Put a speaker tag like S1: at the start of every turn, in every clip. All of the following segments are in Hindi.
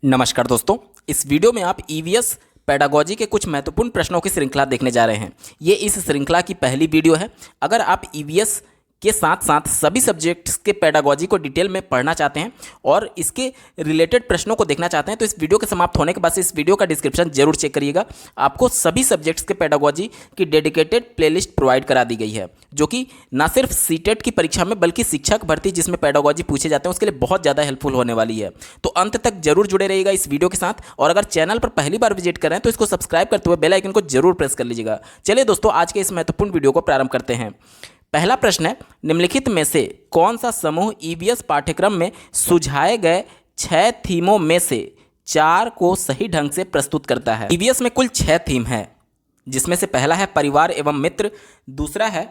S1: नमस्कार दोस्तों, इस वीडियो में आप ईवीएस पेडागोजी के कुछ महत्वपूर्ण प्रश्नों की श्रृंखला देखने जा रहे हैं। ये इस श्रृंखला की पहली वीडियो है। अगर आप ईवीएस के साथ साथ सभी सब्जेक्ट्स के पेडागोजी को डिटेल में पढ़ना चाहते हैं और इसके रिलेटेड प्रश्नों को देखना चाहते हैं तो इस वीडियो के समाप्त होने के बाद इस वीडियो का डिस्क्रिप्शन जरूर चेक करिएगा। आपको सभी सब्जेक्ट्स के पेडागोजी की डेडिकेटेड प्लेलिस्ट प्रोवाइड करा दी गई है, जो कि ना सिर्फ सीटेट की परीक्षा में बल्कि शिक्षक भर्ती जिसमें पेडागोजी पूछे जाते हैं उसके लिए बहुत ज़्यादा हेल्पफुल होने वाली है। तो अंत तक जरूर जुड़े रहिएगा इस वीडियो के साथ, और अगर चैनल पर पहली बार विजिट कर रहे हैं तो इसको सब्सक्राइब करते हुए बेल आइकन को जरूर प्रेस कर लीजिएगा। चलिए दोस्तों, आज के इस महत्वपूर्ण वीडियो को प्रारंभ करते हैं। पहला प्रश्न है, निम्नलिखित में से कौन सा समूह ईवीएस पाठ्यक्रम में सुझाए गए 6 थीमों में से 4 को सही ढंग से प्रस्तुत करता है? ईवीएस में कुल 6 थीम है, जिसमें से पहला है परिवार एवं मित्र, दूसरा है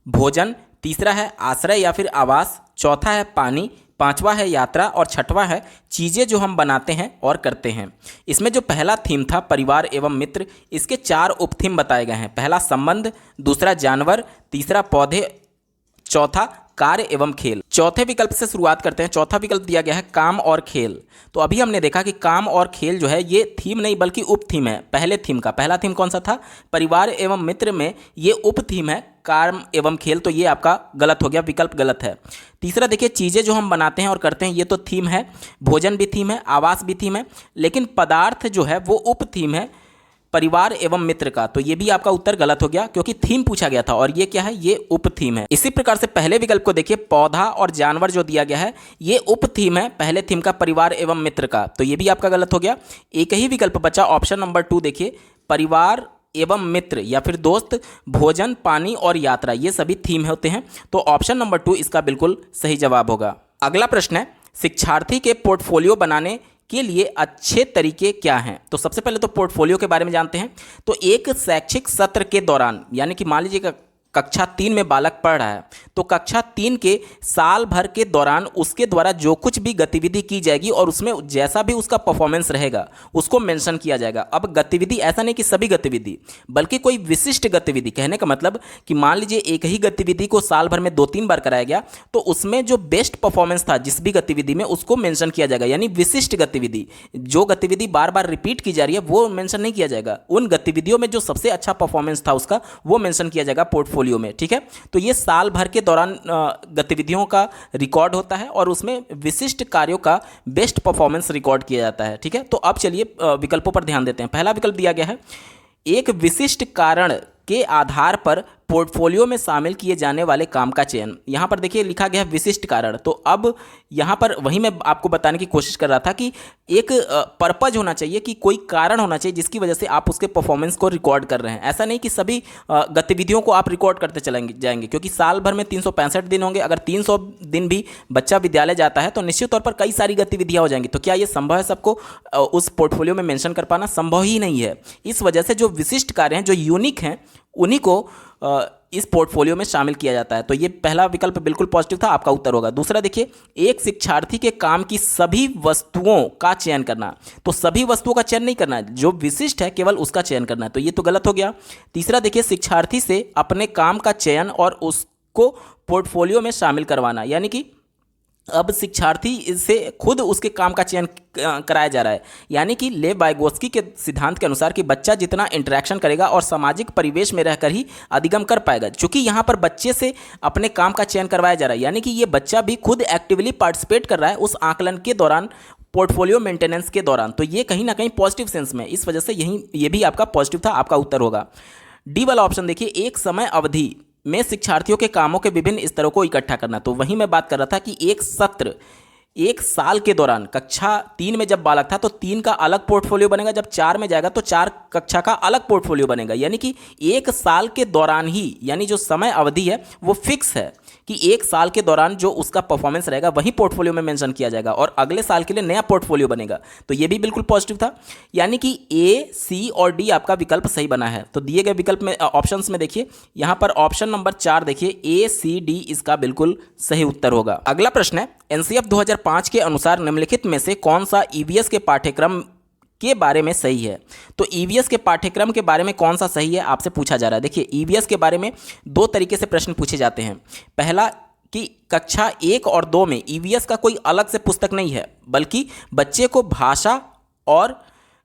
S1: भोजन, तीसरा है आश्रय या फिर आवास, चौथा है पानी, पांचवा है यात्रा और छठवां है चीज़ें जो हम बनाते हैं और करते हैं। इसमें जो पहला थीम था परिवार एवं मित्र, इसके 4 उपथीम बताए गए हैं। पहला संबंध, दूसरा जानवर, तीसरा पौधे, चौथा कार्य एवं खेल। चौथे विकल्प से शुरुआत करते हैं। चौथा विकल्प दिया गया है काम और खेल। तो अभी हमने देखा कि काम और खेल जो है ये थीम नहीं बल्कि उप थीम है पहले थीम का। पहला थीम कौन सा था? परिवार एवं मित्र में ये उप थीम है काम एवं खेल, तो ये आपका गलत हो गया, विकल्प गलत है। तीसरा देखिए, चीज़ें जो हम बनाते हैं और करते हैं, ये तो थीम है। भोजन भी थीम है, आवास भी थीम है, लेकिन पदार्थ जो है वो उप थीम है परिवार एवं मित्र का। तो ये भी आपका उत्तर गलत हो गया, क्योंकि थीम पूछा गया था और ये क्या है? ये उप थीम है। इसी प्रकार से पहले विकल्प को देखिए, पौधा और जानवर जो दिया गया है ये उप थीम है पहले थीम का परिवार एवं मित्र का। तो ये भी आपका गलत हो गया। एक ही विकल्प बचा, ऑप्शन नंबर 2 देखिए, परिवार एवं मित्र या फिर दोस्त, भोजन, पानी और यात्रा, ये सभी थीम होते हैं। तो ऑप्शन नंबर 2 इसका बिल्कुल सही जवाब होगा। अगला प्रश्न है, शिक्षार्थी के पोर्टफोलियो बनाने के लिए अच्छे तरीके क्या हैं? तो सबसे पहले तो पोर्टफोलियो के बारे में जानते हैं। तो एक शैक्षिक सत्र के दौरान, यानी कि मान लीजिए कक्षा 3 में बालक पढ़ रहा है, तो कक्षा 3 के साल भर के दौरान उसके द्वारा जो कुछ भी गतिविधि की जाएगी और उसमें जैसा भी उसका परफॉर्मेंस रहेगा उसको मेंशन किया जाएगा। अब गतिविधि ऐसा नहीं कि सभी गतिविधि, बल्कि कोई विशिष्ट गतिविधि, कहने का मतलब कि मान लीजिए एक ही गतिविधि को साल भर में 2-3 बार कराया गया, तो उसमें जो बेस्ट परफॉर्मेंस था जिस भी गतिविधि में उसको मेंशन किया जाएगा। यानी विशिष्ट गतिविधि, जो गतिविधि बार बार रिपीट की जा रही है वो मेंशन नहीं किया जाएगा। उन गतिविधियों में जो सबसे अच्छा परफॉर्मेंस था उसका वो मेंशन किया जाएगा पोर्टफोलियो में। ठीक है, तो ये साल भर के दौरान गतिविधियों का रिकॉर्ड होता है और उसमें विशिष्ट कार्यों का बेस्ट परफॉर्मेंस रिकॉर्ड किया जाता है। ठीक है, तो अब चलिए विकल्पों पर ध्यान देते हैं। पहला विकल्प दिया गया है, एक विशिष्ट कारण के आधार पर पोर्टफोलियो में शामिल किए जाने वाले काम का चयन। यहाँ पर देखिए लिखा गया है विशिष्ट कारण। तो अब यहाँ पर वही मैं आपको बताने की कोशिश कर रहा था कि एक पर्पज होना चाहिए, कि कोई कारण होना चाहिए जिसकी वजह से आप उसके परफॉर्मेंस को रिकॉर्ड कर रहे हैं। ऐसा नहीं कि सभी गतिविधियों को आप रिकॉर्ड करते चलेंगे जाएंगे, क्योंकि साल भर में 365 दिन होंगे। अगर 300 दिन भी बच्चा विद्यालय जाता है तो निश्चित तौर पर कई सारी गतिविधियाँ हो जाएंगी। तो क्या ये संभव है सबको उस पोर्टफोलियो में मेंशन कर पाना? संभव ही नहीं है। इस वजह से जो विशिष्ट कार्य हैं, जो यूनिक हैं, उन्हीं को इस पोर्टफोलियो में शामिल किया जाता है। तो ये पहला विकल्प बिल्कुल पॉजिटिव था, आपका उत्तर होगा। दूसरा देखिए, एक शिक्षार्थी के काम की सभी वस्तुओं का चयन करना। तो सभी वस्तुओं का चयन नहीं करना, जो विशिष्ट है केवल उसका चयन करना है। तो ये तो गलत हो गया। तीसरा देखिए, शिक्षार्थी से अपने काम का चयन और उसको पोर्टफोलियो में शामिल करवाना, यानी कि अब शिक्षार्थी से खुद उसके काम का चयन कराया जा रहा है। यानी कि ले वाइगोत्स्की के सिद्धांत के अनुसार कि बच्चा जितना इंटरेक्शन करेगा और सामाजिक परिवेश में रहकर ही अधिगम कर पाएगा। चूंकि यहाँ पर बच्चे से अपने काम का चयन करवाया जा रहा है, यानी कि ये बच्चा भी खुद एक्टिवली पार्टिसिपेट कर रहा है उस आकलन के दौरान, पोर्टफोलियो मेंटेनेंस के दौरान। तो ये कहीं ना कहीं पॉजिटिव सेंस में, इस वजह से ये भी आपका पॉजिटिव था, आपका उत्तर होगा। डी वाला ऑप्शन देखिए, एक समय अवधि में शिक्षार्थियों के कामों के विभिन्न स्तरों को इकट्ठा करना। तो वहीं मैं बात कर रहा था कि एक सत्र, एक साल के दौरान, कक्षा 3 में जब बालक था तो 3 का अलग पोर्टफोलियो बनेगा, जब 4 में जाएगा तो 4 कक्षा का अलग पोर्टफोलियो बनेगा। यानी कि एक साल के दौरान ही, यानी जो समय अवधि है वो फिक्स है कि एक साल के दौरान जो उसका परफॉर्मेंस रहेगा वही पोर्टफोलियो में मेंशन किया जाएगा और अगले साल के लिए नया पोर्टफोलियो बनेगा। तो ये भी बिल्कुल पॉजिटिव था, यानी कि ए, सी और डी आपका विकल्प सही बना है। तो दिए गए विकल्प में ऑप्शंस में देखिए, यहाँ पर ऑप्शन नंबर 4 देखिए, ए, सी, डी इसका बिल्कुल सही उत्तर होगा। अगला प्रश्न है, एनसीएफ 2005 के अनुसार निम्नलिखित में से कौन सा ईवीएस के पाठ्यक्रम के बारे में सही है? तो ईवीएस के पाठ्यक्रम के बारे में कौन सा सही है आपसे पूछा जा रहा है। देखिए, ईवीएस के बारे में 2 तरीके से प्रश्न पूछे जाते हैं। पहला कि कक्षा 1 और 2 में ईवीएस का कोई अलग से पुस्तक नहीं है, बल्कि बच्चे को भाषा और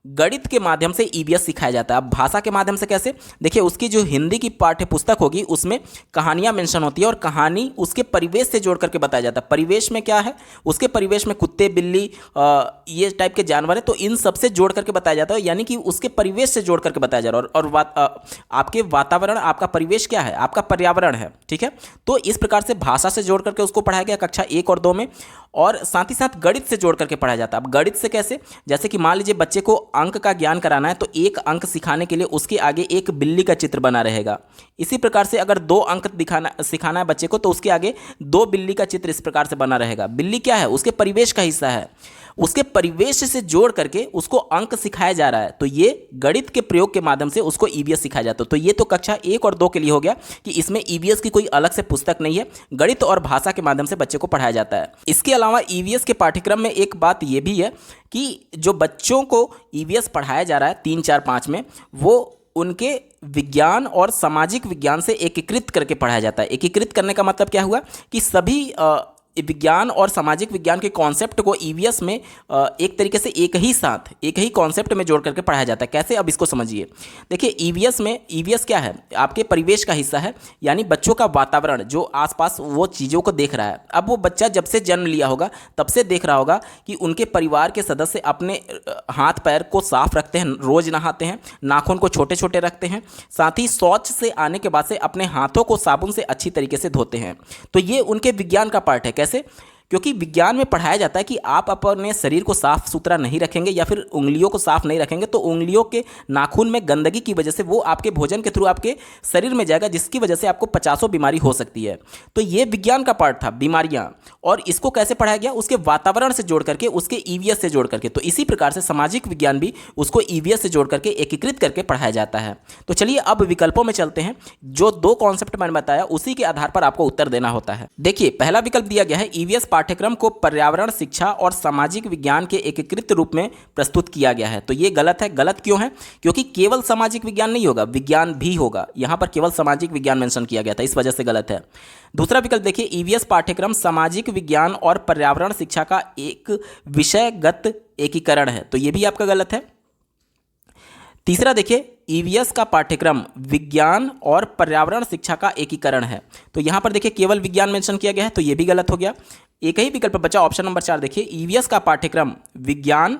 S1: गणित के माध्यम से ईवीएस सिखाया जाता है। अब भाषा के माध्यम से कैसे, देखिए उसकी जो हिंदी की पाठ्य पुस्तक होगी उसमें कहानियां मेंशन होती है और कहानी उसके परिवेश से जोड़ करके बताया जाता है। परिवेश में क्या है, उसके परिवेश में कुत्ते बिल्ली ये टाइप के जानवर है, तो इन सबसे जोड़ करके बताया जाता है, यानी कि उसके परिवेश से जोड़ करके बताया जा रहा है। और आपके वातावरण, आपका परिवेश क्या है, आपका पर्यावरण है, ठीक है। तो इस प्रकार से भाषा से जोड़ करके उसको पढ़ाया गया कक्षा 1 और 2 में, और साथ ही साथ गणित से जोड़ करके पढ़ाया जाता है। अब गणित से कैसे, जैसे कि मान लीजिए बच्चे को अंक का ज्ञान कराना है तो एक अंक सिखाने के लिए उसके आगे एक बिल्ली का चित्र बना रहेगा। इसी प्रकार से अगर 2 अंक सिखाना है बच्चे को तो उसके आगे 2 बिल्ली का चित्र इस प्रकार से बना रहेगा। बिल्ली क्या है, उसके परिवेश का हिस्सा है, उसके परिवेश से जोड़ करके उसको अंक सिखाया जा रहा है। तो ये गणित के प्रयोग के माध्यम से उसको ईवीएस सिखाया जाता है। तो ये तो कक्षा 1 और 2 के लिए हो गया कि इसमें ईवीएस की कोई अलग से पुस्तक नहीं है, गणित और भाषा के माध्यम से बच्चे को पढ़ाया जाता है। इसके अलावा ईवीएस के पाठ्यक्रम में एक बात यह भी है कि जो बच्चों को ईवीएस पढ़ाया जा रहा है 3, 4, 5 में, वो उनके विज्ञान और सामाजिक विज्ञान से एकीकृत करके पढ़ाया जाता है। एकीकृत करने का मतलब क्या हुआ कि सभी विज्ञान और सामाजिक विज्ञान के कॉन्सेप्ट को ईवीएस में एक तरीके से एक ही कॉन्सेप्ट में जोड़ करके पढ़ाया जाता है। कैसे, अब इसको समझिए। देखिए ईवीएस क्या है, आपके परिवेश का हिस्सा है, यानी बच्चों का वातावरण जो आसपास वो चीज़ों को देख रहा है। अब वो बच्चा जब से जन्म लिया होगा तब से देख रहा होगा कि उनके परिवार के सदस्य अपने हाथ पैर को साफ रखते हैं, रोज नहाते हैं, नाखून को छोटे छोटे रखते हैं, साथ ही शौच से आने के बाद से अपने हाथों को साबुन से अच्छी तरीके से धोते हैं। तो ये उनके विज्ञान का पार्ट है। कैसे, क्योंकि विज्ञान में पढ़ाया जाता है कि आप अपने शरीर को साफ सुथरा नहीं रखेंगे या फिर उंगलियों को साफ नहीं रखेंगे तो उंगलियों के नाखून में गंदगी की वजह से वो आपके भोजन के थ्रू आपके शरीर में जाएगा, जिसकी वजह से आपको 50 बीमारी हो सकती है। तो ये विज्ञान का पार्ट था, बीमारियां, और इसको कैसे पढ़ाया गया, उसके वातावरण से जोड़ करके, उसके ईवीएस से जोड़ करके। तो इसी प्रकार से सामाजिक विज्ञान भी उसको ईवीएस से जोड़ करके एकीकृत करके पढ़ाया जाता है। तो चलिए अब विकल्पों में चलते हैं। जो 2 कॉन्सेप्ट मैंने बताया उसी के आधार पर आपको उत्तर देना होता है। देखिए पहला विकल्प दिया गया है, ईवीएस पाठ्यक्रम को पर्यावरण शिक्षा और सामाजिक विज्ञान के एकीकृत रूप में प्रस्तुत किया गया है। तो ये गलत है। गलत क्यों है, क्योंकि केवल सामाजिक विज्ञान नहीं होगा, विज्ञान भी होगा। यहां पर केवल सामाजिक विज्ञान मेंशन किया गया था, इस वजह से गलत है। दूसरा विकल्प देखिए, ईवीएस पाठ्यक्रम सामाजिक विज्ञान और पर्यावरण शिक्षा का एक विषयगत एकीकरण है। तो ये भी आपका गलत है। तीसरा देखिए, ईवीएस का पाठ्यक्रम विज्ञान और पर्यावरण शिक्षा का एकीकरण है। तो यहां पर देखिए केवल विज्ञान मेंशन किया गया है, तो यह भी गलत हो गया। एक ही विकल्प बचा, ऑप्शन नंबर 4 देखिए, ईवीएस का पाठ्यक्रम विज्ञान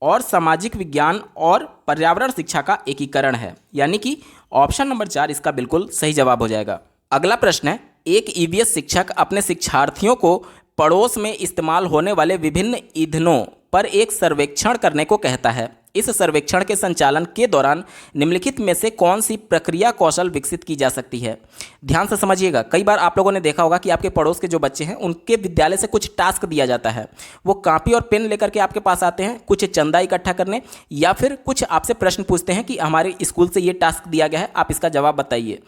S1: और सामाजिक विज्ञान और पर्यावरण शिक्षा का एकीकरण है, यानी कि ऑप्शन नंबर 4 इसका बिल्कुल सही जवाब हो जाएगा। अगला प्रश्न है, एक ईवीएस शिक्षक अपने शिक्षार्थियों को पड़ोस में इस्तेमाल होने वाले विभिन्न ईंधनों पर एक सर्वेक्षण करने को कहता है। इस सर्वेक्षण के संचालन के दौरान निम्नलिखित में से कौन सी प्रक्रिया कौशल विकसित की जा सकती है। ध्यान से समझिएगा। कई बार आप लोगों ने देखा होगा कि आपके पड़ोस के जो बच्चे हैं उनके विद्यालय से कुछ टास्क दिया जाता है। वो कॉपी और पेन लेकर के आपके पास आते हैं कुछ चंदा इकट्ठा करने, या फिर कुछ आपसे प्रश्न पूछते हैं कि हमारे स्कूल से ये टास्क दिया गया है, आप इसका जवाब बताइए।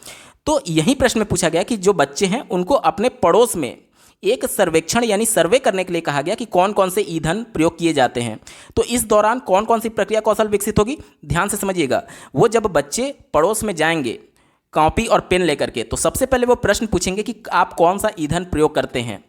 S1: तो यही प्रश्न में पूछा गया कि जो बच्चे हैं उनको अपने पड़ोस में एक सर्वेक्षण यानी सर्वे करने के लिए कहा गया कि कौन कौन से ईंधन प्रयोग किए जाते हैं। तो इस दौरान कौन कौन सी प्रक्रिया कौशल विकसित होगी, ध्यान से समझिएगा। वो जब बच्चे पड़ोस में जाएंगे कॉपी और पेन लेकर के, तो सबसे पहले वो प्रश्न पूछेंगे कि आप कौन सा ईंधन प्रयोग करते हैं।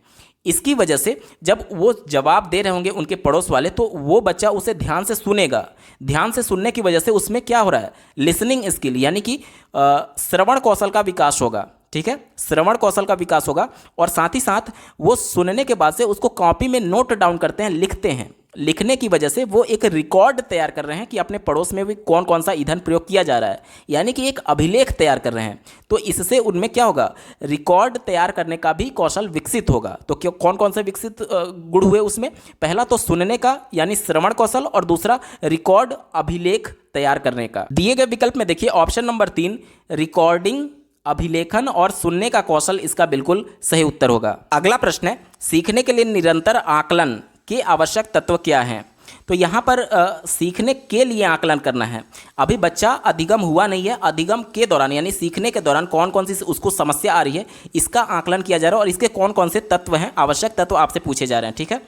S1: इसकी वजह से जब वो जवाब दे रहे होंगे उनके पड़ोस वाले, तो वो बच्चा उसे ध्यान से सुनेगा। ध्यान से सुनने की वजह से उसमें क्या हो रहा है, लिसनिंग स्किल यानी कि श्रवण कौशल का विकास होगा। ठीक है, श्रवण कौशल का विकास होगा, और साथ ही साथ वो सुनने के बाद से उसको कॉपी में नोट डाउन करते हैं, लिखते हैं। लिखने की वजह से वो एक रिकॉर्ड तैयार कर रहे हैं कि अपने पड़ोस में भी कौन कौन सा ईंधन प्रयोग किया जा रहा है, यानी कि एक अभिलेख तैयार कर रहे हैं। तो इससे उनमें क्या होगा, रिकॉर्ड तैयार करने का भी कौशल विकसित होगा। तो क्यों कौन कौन से विकसित गुण हुए उसमें, पहला तो सुनने का यानी श्रवण कौशल, और दूसरा रिकॉर्ड अभिलेख तैयार करने का। दिए गए विकल्प में देखिए ऑप्शन नंबर 3 रिकॉर्डिंग, अभिलेखन और सुनने का कौशल इसका बिल्कुल सही उत्तर होगा। अगला प्रश्न है, सीखने के लिए निरंतर आकलन के आवश्यक तत्व क्या हैं। तो यहाँ पर सीखने के लिए आकलन करना है। अभी बच्चा अधिगम हुआ नहीं है, अधिगम के दौरान यानी सीखने के दौरान कौन कौन सी उसको समस्या आ रही है, इसका आकलन किया जा रहा है, और इसके कौन कौन से तत्व हैं, आवश्यक तत्व आपसे पूछे जा रहे हैं। ठीक है,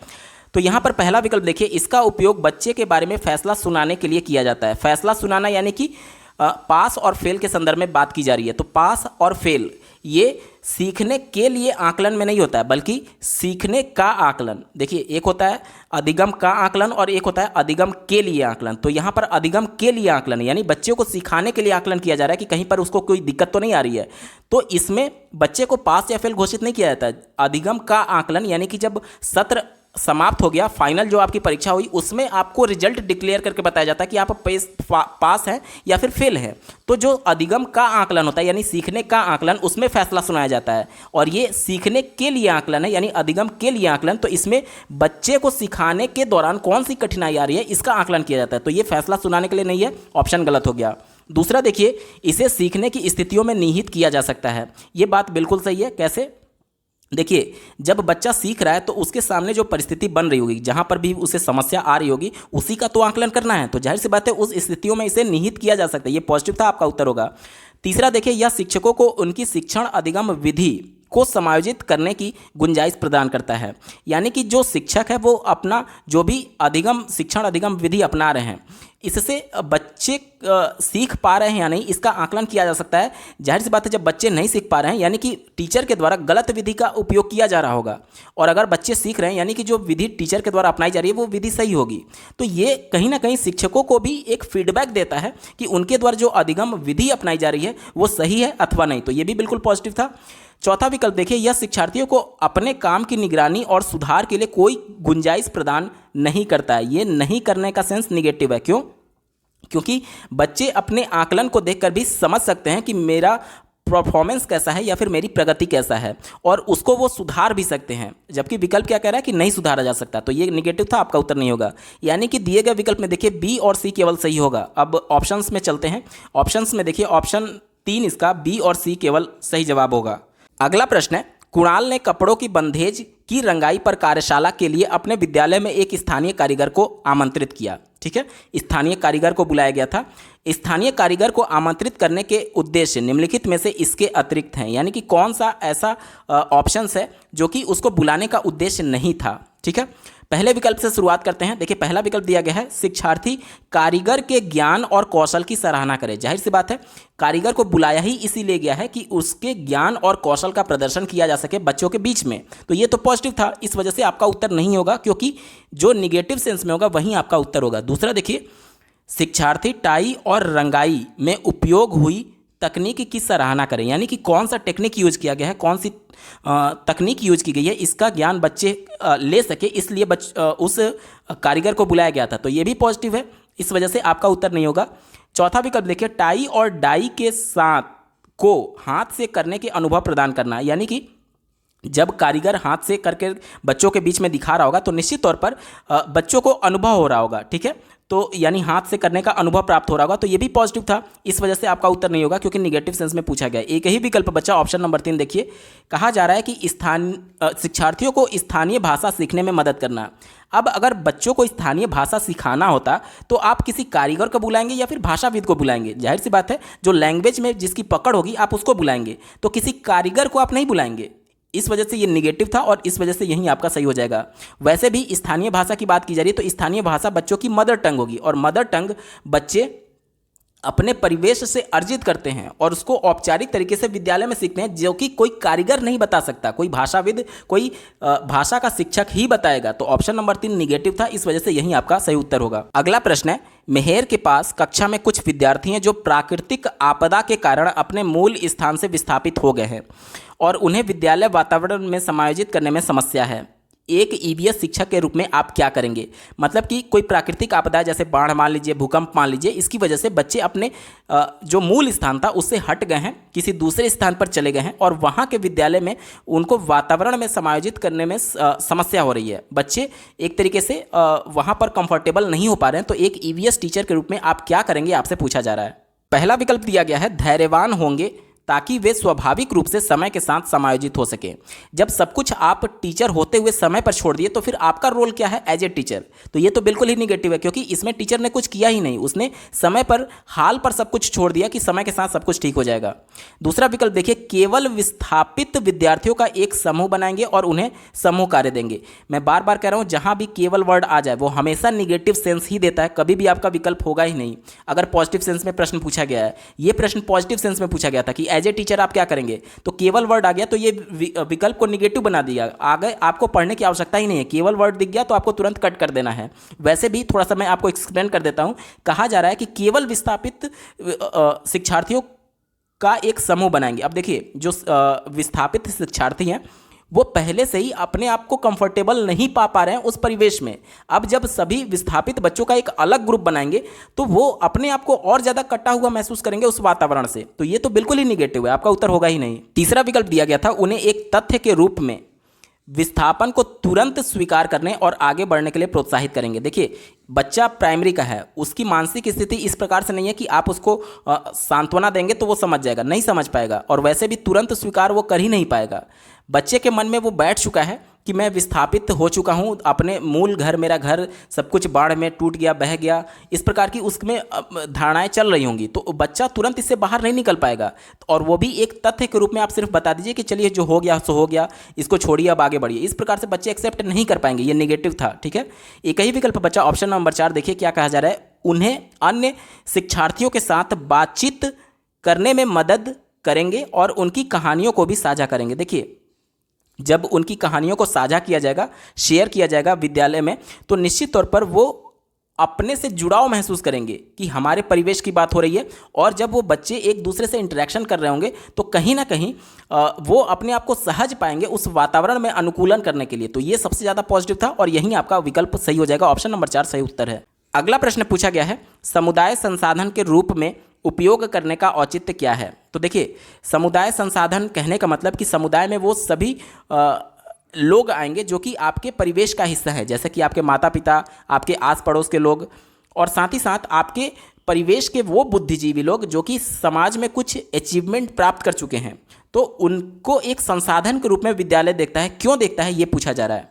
S1: तो यहाँ पर पहला विकल्प देखिए, इसका उपयोग बच्चे के बारे में फैसला सुनाने के लिए किया जाता है। फैसला सुनाना यानी कि पास और फेल के संदर्भ में बात की जा रही है। तो पास और फेल ये सीखने के लिए आकलन में नहीं होता है, बल्कि सीखने का आकलन। देखिए, एक होता है अधिगम का आकलन और एक होता है अधिगम के लिए आकलन। तो यहाँ पर अधिगम के लिए आकलन यानी बच्चे को सिखाने के लिए आकलन किया जा रहा है कि कहीं पर उसको कोई दिक्कत तो नहीं आ रही है, तो इसमें बच्चे को पास या फेल घोषित नहीं किया जाता है। अधिगम का आकलन यानी कि जब सत्र समाप्त हो गया, फाइनल जो आपकी परीक्षा हुई, उसमें आपको रिजल्ट डिक्लेयर करके बताया जाता है कि आप पास हैं या फिर फेल हैं। तो जो अधिगम का आकलन होता है यानी सीखने का आकलन, उसमें फैसला सुनाया जाता है। और ये सीखने के लिए आकलन है यानी अधिगम के लिए आकलन, तो इसमें बच्चे को सिखाने के दौरान कौन सी कठिनाई आ रही है इसका आकलन किया जाता है। तो ये फैसला सुनाने के लिए नहीं है, ऑप्शन गलत हो गया। दूसरा देखिए, इसे सीखने की स्थितियों में निहित किया जा सकता है। ये बात बिल्कुल सही है। कैसे? देखिए, जब बच्चा सीख रहा है तो उसके सामने जो परिस्थिति बन रही होगी, जहाँ पर भी उसे समस्या आ रही होगी, उसी का तो आकलन करना है। तो जाहिर सी बात है उस स्थितियों में इसे निहित किया जा सकता है। ये पॉजिटिव था, आपका उत्तर होगा। तीसरा देखिए, यह शिक्षकों को उनकी शिक्षण अधिगम विधि को समायोजित करने की गुंजाइश प्रदान करता है। यानी कि जो शिक्षक है वो अपना जो भी अधिगम शिक्षण अधिगम विधि अपना रहे हैं, इससे बच्चे सीख पा रहे हैं या नहीं, इसका आकलन किया जा सकता है। जाहिर सी बात है जब बच्चे नहीं सीख पा रहे हैं यानी कि टीचर के द्वारा गलत विधि का उपयोग किया जा रहा होगा, और अगर बच्चे सीख रहे हैं यानी कि जो विधि टीचर के द्वारा अपनाई जा रही है वो विधि सही होगी। तो ये कहीं ना कहीं शिक्षकों को भी एक फीडबैक देता है कि उनके द्वारा जो अधिगम विधि अपनाई जा रही है वो सही है अथवा नहीं। तो ये भी बिल्कुल पॉजिटिव था। चौथा विकल्प देखिए, यह शिक्षार्थियों को अपने काम की निगरानी और सुधार के लिए कोई गुंजाइश प्रदान नहीं करता है। ये नहीं करने का सेंस निगेटिव है। क्यों? क्योंकि बच्चे अपने आकलन को देखकर भी समझ सकते हैं कि मेरा परफॉर्मेंस कैसा है या फिर मेरी प्रगति कैसा है, और उसको वो सुधार भी सकते हैं। जबकि विकल्प क्या कह रहा है कि नहीं सुधारा जा सकता। तो ये निगेटिव था, आपका उत्तर नहीं होगा। यानी कि दिए गए विकल्प में देखिए बी और सी केवल सही होगा। अब ऑप्शंस में चलते हैं। ऑप्शंस में देखिए ऑप्शन 3 इसका बी और सी केवल सही जवाब होगा। अगला प्रश्न है, कुणाल ने कपड़ों की बंधेज की रंगाई पर कार्यशाला के लिए अपने विद्यालय में एक स्थानीय कारीगर को आमंत्रित किया। ठीक है, स्थानीय कारीगर को बुलाया गया था। स्थानीय कारीगर को आमंत्रित करने के उद्देश्य निम्नलिखित में से इसके अतिरिक्त हैं। यानी कि कौन सा ऐसा ऑप्शंस है जो कि उसको बुलाने का उद्देश्य नहीं था। ठीक है, पहले विकल्प से शुरुआत करते हैं। देखिए, पहला विकल्प दिया गया है, शिक्षार्थी कारीगर के ज्ञान और कौशल की सराहना करे। जाहिर सी बात है कारीगर को बुलाया ही इसीलिए गया है कि उसके ज्ञान और कौशल का प्रदर्शन किया जा सके बच्चों के बीच में। तो ये तो पॉजिटिव था, इस वजह से आपका उत्तर नहीं होगा, क्योंकि जो निगेटिव सेंस में होगा वहीं आपका उत्तर होगा। दूसरा देखिए, शिक्षार्थी टाई और रंगाई में उपयोग हुई तकनीक की सराहना करें। यानी कि कौन सा टेक्निक यूज किया गया है, कौन सी तकनीक यूज की गई है, इसका ज्ञान बच्चे ले सके, इसलिए उस कारीगर को बुलाया गया था। तो ये भी पॉजिटिव है, इस वजह से आपका उत्तर नहीं होगा। चौथा विकल्प देखिए, टाई और डाई के साथ को हाथ से करने के अनुभव प्रदान करना। यानी कि जब कारीगर हाथ से करके बच्चों के बीच में दिखा रहा होगा तो निश्चित तौर पर बच्चों को अनुभव हो रहा होगा। ठीक है, तो यानी हाथ से करने का अनुभव प्राप्त हो रहा होगा। तो ये भी पॉजिटिव था, इस वजह से आपका उत्तर नहीं होगा, क्योंकि निगेटिव सेंस में पूछा गया। एक ही विकल्प बचा, ऑप्शन नंबर 3 देखिए। कहा जा रहा है कि शिक्षार्थियों को स्थानीय भाषा सीखने में मदद करना। अब अगर बच्चों को स्थानीय भाषा सिखाना होता तो आप किसी कारीगर को बुलाएंगे या फिर भाषाविद को बुलाएंगे। जाहिर सी बात है जो लैंग्वेज में जिसकी पकड़ होगी आप उसको बुलाएंगे, तो किसी कारीगर को आप नहीं बुलाएंगे। इस वजह से ये निगेटिव था और इस वजह से यहीं आपका सही हो जाएगा। वैसे भी स्थानीय भाषा की बात की जा रही है तो स्थानीय भाषा बच्चों की मदर टंग होगी, और मदर टंग बच्चे अपने परिवेश से अर्जित करते हैं और उसको औपचारिक तरीके से विद्यालय में सीखते हैं, जो कि कोई कारीगर नहीं बता सकता, कोई भाषाविद, कोई भाषा का शिक्षक ही बताएगा। तो ऑप्शन नंबर 3 निगेटिव था, इस वजह से यही आपका सही उत्तर होगा। अगला प्रश्न है, मेहर के पास कक्षा में कुछ विद्यार्थी हैं जो प्राकृतिक आपदा के कारण अपने मूल स्थान से विस्थापित हो गए हैं और उन्हें विद्यालय वातावरण में समायोजित करने में समस्या है। एक ईवीएस शिक्षक के रूप में आप क्या करेंगे? मतलब कि कोई प्राकृतिक आपदा जैसे बाढ़ मान लीजिए, भूकंप मान लीजिए, इसकी वजह से बच्चे अपने जो मूल स्थान था उससे हट गए हैं, किसी दूसरे स्थान पर चले गए हैं और वहाँ के विद्यालय में उनको वातावरण में समायोजित करने में समस्या हो रही है। बच्चे एक तरीके से वहाँ पर कंफर्टेबल नहीं हो पा रहे हैं। तो एक ईवीएस टीचर के रूप में आप क्या करेंगे, आपसे पूछा जा रहा है। पहला विकल्प दिया गया है, धैर्यवान होंगे ताकि वे स्वाभाविक रूप से समय के साथ समायोजित हो सके। जब सब कुछ आप टीचर होते हुए समय पर छोड़ दिए तो फिर आपका रोल क्या है एज ए टीचर? तो ये तो बिल्कुल ही निगेटिव है, क्योंकि इसमें टीचर ने कुछ किया ही नहीं, उसने समय पर हाल पर सब कुछ छोड़ दिया कि समय के साथ सब कुछ ठीक हो जाएगा। दूसरा विकल्प देखिए, केवल विस्थापित विद्यार्थियों का एक समूह बनाएंगे और उन्हें समूह कार्य देंगे। मैं बार बार कह रहा हूँ, जहाँ भी केवल वर्ड आ जाए वो हमेशा निगेटिव सेंस ही देता है, कभी भी आपका विकल्प होगा ही नहीं। अगर पॉजिटिव सेंस में प्रश्न पूछा गया है, ये प्रश्न पॉजिटिव सेंस में पूछा गया था कि एज ए टीचर आप क्या करेंगे, तो केवल वर्ड आ गया तो ये विकल्प को निगेटिव बना दिया, आगे आपको पढ़ने की आवश्यकता ही नहीं है, केवल वर्ड दिख गया तो आपको तुरंत कट कर देना है। वैसे भी थोड़ा सा मैं आपको एक्सप्लेन कर देता हूँ। कहा जा रहा है कि केवल विस्थापित शिक्षार्थियों का एक समूह बनाएंगे। अब देखिए जो विस्थापित शिक्षार्थी हैं वो पहले से ही अपने आप को कंफर्टेबल नहीं पा रहे हैं उस परिवेश में। अब जब सभी विस्थापित बच्चों का एक अलग ग्रुप बनाएंगे तो वो अपने आप को और ज़्यादा कटा हुआ महसूस करेंगे उस वातावरण से, तो ये तो बिल्कुल ही निगेटिव है, आपका उत्तर होगा ही नहीं। तीसरा विकल्प दिया गया था, उन्हें एक तथ्य के रूप में विस्थापन को तुरंत स्वीकार करने और आगे बढ़ने के लिए प्रोत्साहित करेंगे। देखिए बच्चा प्राइमरी का है, उसकी मानसिक स्थिति इस प्रकार से नहीं है कि आप उसको सांत्वना देंगे तो वो समझ जाएगा, नहीं समझ पाएगा, और वैसे भी तुरंत स्वीकार वो कर ही नहीं पाएगा। बच्चे के मन में वो बैठ चुका है कि मैं विस्थापित हो चुका हूँ, अपने मूल घर, मेरा घर सब कुछ बाढ़ में टूट गया, बह गया, इस प्रकार की उसमें धारणाएं चल रही होंगी, तो बच्चा तुरंत इससे बाहर नहीं निकल पाएगा। और वो भी एक तथ्य के रूप में आप सिर्फ बता दीजिए कि चलिए जो हो गया सो हो गया, इसको छोड़िए अब आगे बढ़िए, इस प्रकार से बच्चे एक्सेप्ट नहीं कर पाएंगे, ये नेगेटिव था। ठीक है, एक ही विकल्प बचा ऑप्शन नंबर 4। देखिए क्या कहा जा रहा है, उन्हें अन्य शिक्षार्थियों के साथ बातचीत करने में मदद करेंगे और उनकी कहानियों को भी साझा करेंगे। देखिए जब उनकी कहानियों को साझा किया जाएगा, शेयर किया जाएगा विद्यालय में, तो निश्चित तौर पर वो अपने से जुड़ाव महसूस करेंगे कि हमारे परिवेश की बात हो रही है। और जब वो बच्चे एक दूसरे से इंटरेक्शन कर रहे होंगे तो कहीं ना कहीं वो अपने आप को सहज पाएंगे उस वातावरण में अनुकूलन करने के लिए। तो ये सबसे ज़्यादा पॉजिटिव था और यही आपका विकल्प सही हो जाएगा, ऑप्शन नंबर 4 सही उत्तर है। अगला प्रश्न पूछा गया है, समुदाय संसाधन के रूप में उपयोग करने का औचित्य क्या है। तो देखिए समुदाय संसाधन कहने का मतलब कि समुदाय में वो सभी लोग आएंगे जो कि आपके परिवेश का हिस्सा है, जैसे कि आपके माता पिता, आपके आस पड़ोस के लोग, और साथ ही साथ आपके परिवेश के वो बुद्धिजीवी लोग जो कि समाज में कुछ अचीवमेंट प्राप्त कर चुके हैं। तो उनको एक संसाधन के रूप में विद्यालय देखता है। क्यों देखता है ये पूछा जा रहा है।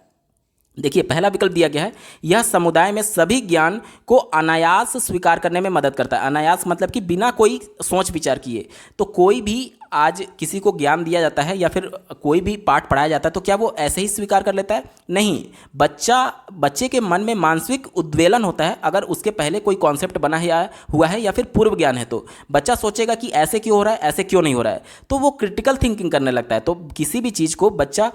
S1: देखिए पहला विकल्प दिया गया है, यह समुदाय में सभी ज्ञान को अनायास स्वीकार करने में मदद करता है। अनायास मतलब कि बिना कोई सोच विचार किए। तो कोई भी आज किसी को ज्ञान दिया जाता है या फिर कोई भी पाठ पढ़ाया जाता है तो क्या वो ऐसे ही स्वीकार कर लेता है? नहीं, बच्चे के मन में मानसिक उद्वेलन होता है। अगर उसके पहले कोई कॉन्सेप्ट बना हुआ है या फिर पूर्व ज्ञान है तो बच्चा सोचेगा कि ऐसे क्यों हो रहा है, ऐसे क्यों नहीं हो रहा है, तो वो क्रिटिकल थिंकिंग करने लगता है। तो किसी भी चीज़ को बच्चा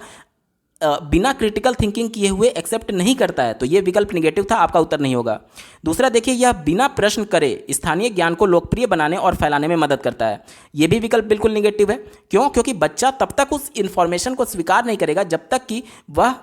S1: बिना क्रिटिकल थिंकिंग किए हुए एक्सेप्ट नहीं करता है, तो ये विकल्प निगेटिव था, आपका उत्तर नहीं होगा। दूसरा देखिए, यह बिना प्रश्न करे स्थानीय ज्ञान को लोकप्रिय बनाने और फैलाने में मदद करता है। ये भी विकल्प बिल्कुल निगेटिव है। क्यों? क्योंकि बच्चा तब तक उस इन्फॉर्मेशन को स्वीकार नहीं करेगा जब तक कि वह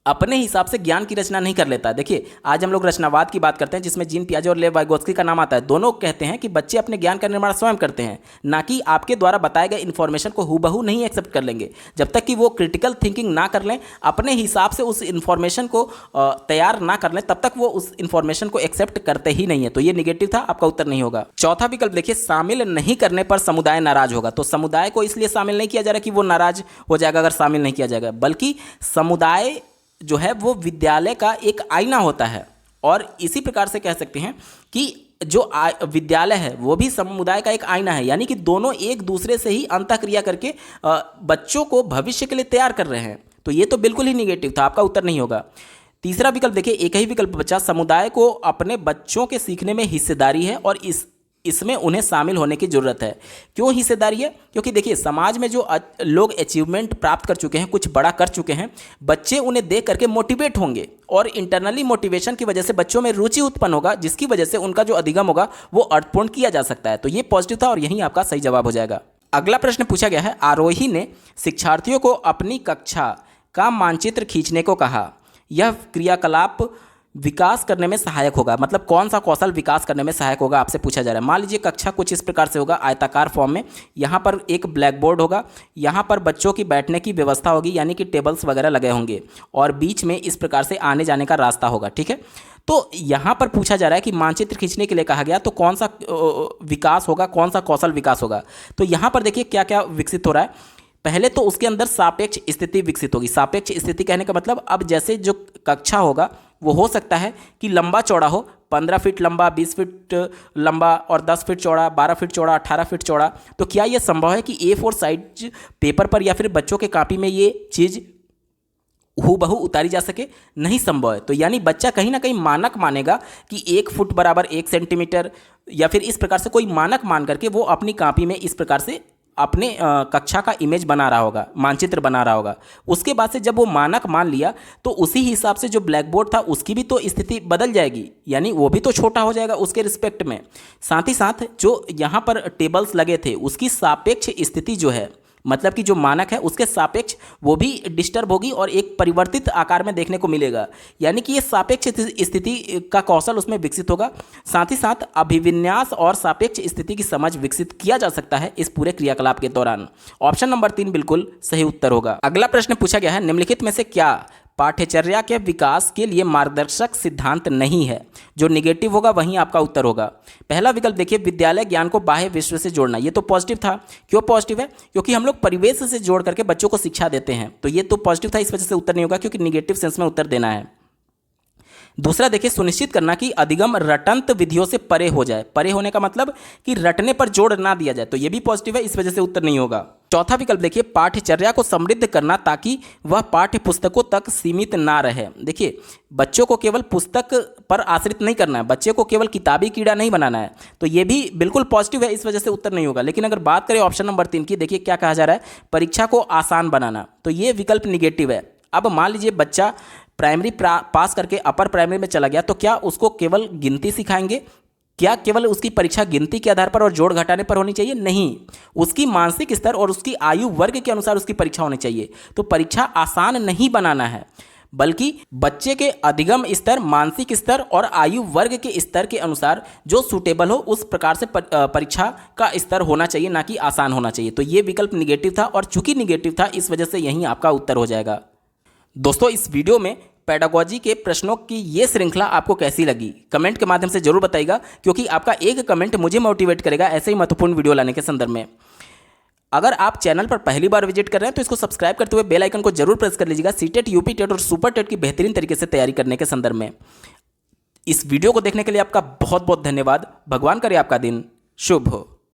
S1: अपने हिसाब से ज्ञान की रचना नहीं कर लेता। देखिए आज हम लोग रचनावाद की बात करते हैं जिसमें जीन पियाजे और लेव वाइगोत्स्की का नाम आता है। दोनों कहते हैं कि बच्चे अपने ज्ञान का निर्माण स्वयं करते हैं, ना कि आपके द्वारा बताए गए इन्फॉर्मेशन को हूबहू नहीं एक्सेप्ट कर लेंगे। जब तक कि वो क्रिटिकल थिंकिंग ना कर लें, अपने हिसाब से उस इन्फॉर्मेशन को तैयार ना कर लें, तब तक वो उस इन्फॉर्मेशन को एक्सेप्ट करते ही नहीं है। तो ये निगेटिव था, आपका उत्तर नहीं होगा। चौथा विकल्प देखिए, शामिल नहीं करने पर समुदाय नाराज होगा। तो समुदाय को इसलिए शामिल नहीं किया जा रहा कि वो नाराज हो जाएगा अगर शामिल नहीं किया जाएगा, बल्कि समुदाय जो है वो विद्यालय का एक आईना होता है। और इसी प्रकार से कह सकते हैं कि जो विद्यालय है वो भी समुदाय का एक आईना है, यानी कि दोनों एक दूसरे से ही अंतःक्रिया करके बच्चों को भविष्य के लिए तैयार कर रहे हैं। तो ये तो बिल्कुल ही निगेटिव था, आपका उत्तर नहीं होगा। तीसरा विकल्प देखिए, एक ही विकल्प बचा, समुदाय को अपने बच्चों के सीखने में हिस्सेदारी है और इसमें उन्हें शामिल होने की ज़रूरत है। क्यों हिस्सेदारी है? क्योंकि देखिए समाज में जो लोग अचीवमेंट प्राप्त कर चुके हैं, कुछ बड़ा कर चुके हैं, बच्चे उन्हें देख करके मोटिवेट होंगे और इंटरनली मोटिवेशन की वजह से बच्चों में रुचि उत्पन्न होगा, जिसकी वजह से उनका जो अधिगम होगा वो अर्थपूर्ण किया जा सकता है। तो ये पॉजिटिव था और यही आपका सही जवाब हो जाएगा। अगला प्रश्न पूछा गया है, आरोही ने शिक्षार्थियों को अपनी कक्षा का मानचित्र खींचने को कहा। यह क्रियाकलाप विकास करने में सहायक होगा, मतलब कौन सा कौशल विकास करने में सहायक होगा आपसे पूछा जा रहा है। मान लीजिए कक्षा कुछ इस प्रकार से होगा, आयताकार फॉर्म में। यहाँ पर एक ब्लैक बोर्ड होगा, यहाँ पर बच्चों की बैठने की व्यवस्था होगी, यानी कि टेबल्स वगैरह लगे होंगे, और बीच में इस प्रकार से आने जाने का रास्ता होगा। ठीक है, तो यहाँ पर पूछा जा रहा है कि मानचित्र खींचने के लिए कहा गया, तो कौन सा विकास होगा, कौन सा कौशल विकास होगा। तो यहाँ पर देखिए क्या क्या विकसित हो रहा है। पहले तो उसके अंदर सापेक्ष स्थिति विकसित होगी। सापेक्ष स्थिति कहने का मतलब, अब जैसे जो कक्षा होगा वो हो सकता है कि लंबा चौड़ा हो, 15 फीट लंबा, 20 फीट लंबा और 10 फीट चौड़ा, 12 फीट चौड़ा, 18 फीट चौड़ा। तो क्या ये संभव है कि A4 साइज पेपर पर या फिर बच्चों के कॉपी में ये चीज़ हूबहू उतारी जा सके? नहीं संभव है। तो यानी बच्चा कहीं ना कहीं मानक मानेगा कि 1 फुट बराबर 1 सेंटीमीटर, या फिर इस प्रकार से कोई मानक मान करके वो अपनी कॉपी में इस प्रकार से अपने कक्षा का इमेज बना रहा होगा, मानचित्र बना रहा होगा। उसके बाद से जब वो मानक मान लिया तो उसी हिसाब से जो ब्लैक बोर्ड था उसकी भी तो स्थिति बदल जाएगी, यानी वो भी तो छोटा हो जाएगा उसके रिस्पेक्ट में। साथ ही साथ जो यहाँ पर टेबल्स लगे थे उसकी सापेक्ष स्थिति जो है, मतलब कि जो मानक है उसके सापेक्ष वो भी डिस्टर्ब होगी और एक परिवर्तित आकार में देखने को मिलेगा, यानी कि ये सापेक्ष स्थिति का कौशल उसमें विकसित होगा। साथ ही साथ अभिविन्यास और सापेक्ष स्थिति की समझ विकसित किया जा सकता है इस पूरे क्रियाकलाप के दौरान। ऑप्शन नंबर 3 बिल्कुल सही उत्तर होगा। अगला प्रश्न पूछा गया है, निम्नलिखित में से क्या पाठ्यचर्या के विकास के लिए मार्गदर्शक सिद्धांत नहीं है? जो निगेटिव होगा वहीं आपका उत्तर होगा। पहला विकल्प देखिए, विद्यालय ज्ञान को बाह्य विश्व से जोड़ना। ये तो पॉजिटिव था। क्यों पॉजिटिव है? क्योंकि हम लोग परिवेश से जोड़ करके बच्चों को शिक्षा देते हैं, तो ये तो पॉजिटिव था, इस वजह से उत्तर नहीं होगा, क्योंकि निगेटिव सेंस में उत्तर देना है। दूसरा देखिए, सुनिश्चित करना कि अधिगम रटंत विधियों से परे हो जाए। परे होने का मतलब कि रटने पर जोड़ ना दिया जाए, तो ये भी पॉजिटिव है, इस वजह से उत्तर नहीं होगा। चौथा विकल्प देखिए, पाठ्यचर्या को समृद्ध करना ताकि वह पाठ्य पुस्तकों तक सीमित ना रहे। देखिए, बच्चों को केवल पुस्तक पर आश्रित नहीं करना है, बच्चे को केवल किताबी कीड़ा नहीं बनाना है, तो ये भी बिल्कुल पॉजिटिव है, इस वजह से उत्तर नहीं होगा। लेकिन अगर बात करें ऑप्शन नंबर 3 की, देखिए क्या कहा जा रहा है, परीक्षा को आसान बनाना, तो ये विकल्प निगेटिव है। अब मान लीजिए बच्चा प्राइमरी पास करके अपर प्राइमरी में चला गया, तो क्या उसको केवल गिनती सिखाएंगे? क्या केवल उसकी परीक्षा गिनती के आधार पर और जोड़ घटाने पर होनी चाहिए? नहीं, उसकी मानसिक स्तर और उसकी आयु वर्ग के अनुसार उसकी परीक्षा होनी चाहिए। तो परीक्षा आसान नहीं बनाना है, बल्कि बच्चे के अधिगम स्तर, मानसिक स्तर और आयु वर्ग के स्तर के अनुसार जो सूटेबल हो उस प्रकार से परीक्षा का स्तर होना चाहिए, ना कि आसान होना चाहिए। तो ये विकल्प निगेटिव था, और चूंकि निगेटिव था इस वजह से यही आपका उत्तर हो जाएगा। दोस्तों, इस वीडियो में पेडागोजी के प्रश्नों की ये श्रृंखला आपको कैसी लगी कमेंट के माध्यम से जरूर बताइएगा, क्योंकि आपका एक कमेंट मुझे मोटिवेट करेगा ऐसे ही महत्वपूर्ण वीडियो लाने के संदर्भ में। अगर आप चैनल पर पहली बार विजिट कर रहे हैं तो इसको सब्सक्राइब करते हुए बेल आइकन को जरूर प्रेस कर लीजिएगा, सीटेट, यूपी टेट और सुपर टेट की बेहतरीन तरीके से तैयारी करने के संदर्भ में। इस वीडियो को देखने के लिए आपका बहुत बहुत धन्यवाद। भगवान करे आपका दिन शुभ हो।